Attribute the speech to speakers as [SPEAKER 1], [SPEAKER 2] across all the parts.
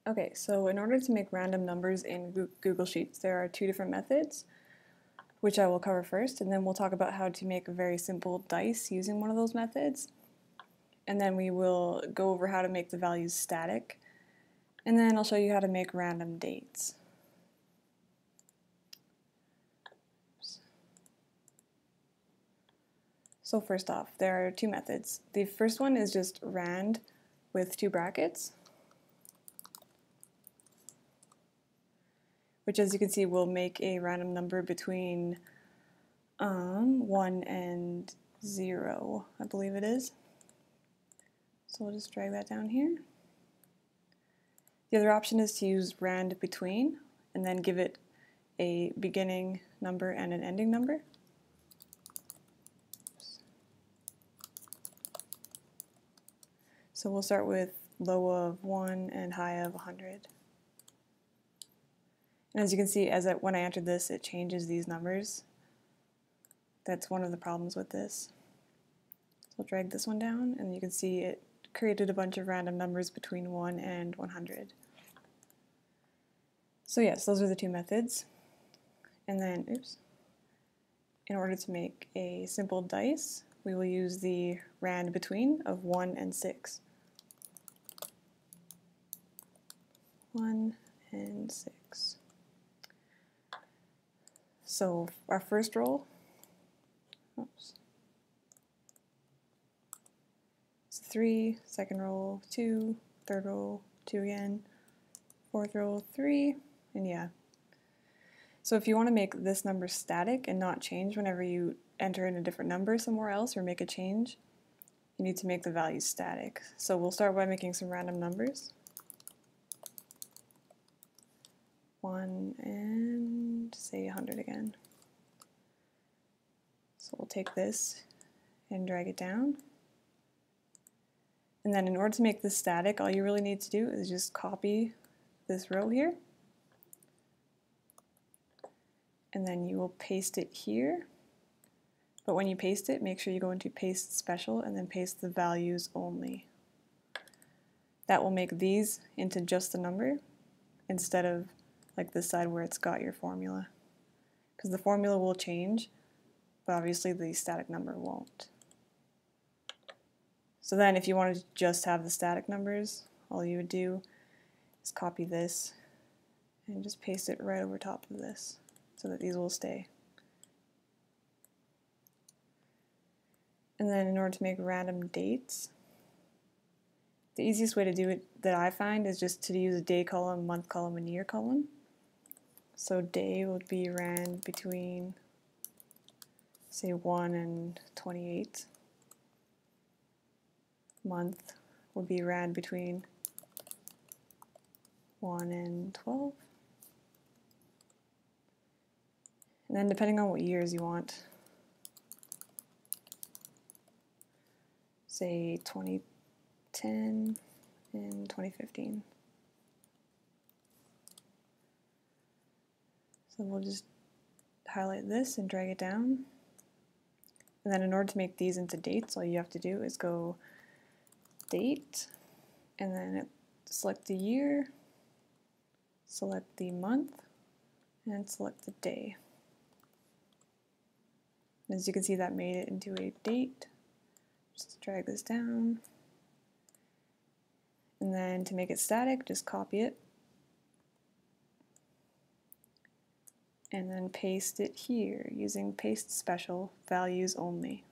[SPEAKER 1] Okay, so in order to make random numbers in Google Sheets, there are two different methods, which I will cover first, and then we'll talk about how to make a very simple dice using one of those methods. And then we will go over how to make the values static, and then I'll show you how to make random dates. So first off, there are two methods. The first one is just rand with two brackets, which, as you can see, will make a random number between 1 and 0, I believe it is. So we'll just drag that down here. The other option is to use rand between and then give it a beginning number and an ending number. So we'll start with low of 1 and high of 100. And as you can see, when I entered this, it changes these numbers. That's one of the problems with this. So I'll drag this one down, and you can see it created a bunch of random numbers between 1 and 100. So yes, those are the two methods. And then, in order to make a simple dice, we will use the rand between of 1 and 6. 1 and 6. So our first roll, is 3, second roll 2, third roll 2 again, fourth roll 3, and yeah. So if you want to make this number static and not change whenever you enter in a different number somewhere else or make a change, you need to make the values static. So we'll start by making some random numbers. 1 and say 100 again. So we'll take this and drag it down. And then in order to make this static, all you really need to do is just copy this row here. And then you will paste it here. But when you paste it, make sure you go into Paste Special and then paste the values only. That will make these into just the number instead of like this side where it's got your formula. Because the formula will change, but obviously the static number won't. So then if you wanted to just have the static numbers, all you would do is copy this and just paste it right over top of this so that these will stay. And then in order to make random dates, the easiest way to do it that I find is just to use a day column, month column, and year column. So day would be rand between, say, 1 and 28. Month would be rand between 1 and 12. And then depending on what years you want, say 2010 and 2015. So we'll just highlight this and drag it down. And then in order to make these into dates, all you have to do is go date, and then select the year, select the month, and select the day. And as you can see, that made it into a date. Just drag this down. And then to make it static, just copy it. And then paste it here using Paste Special, values only.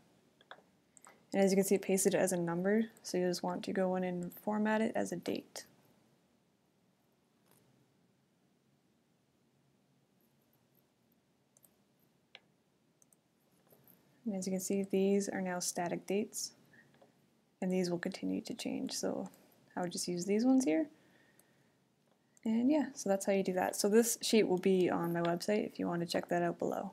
[SPEAKER 1] And as you can see, it pasted it as a number, so you just want to go in and format it as a date. And as you can see, these are now static dates, and these will continue to change. So I would just use these ones here. And yeah, so that's how you do that. So this sheet will be on my website if you want to check that out below.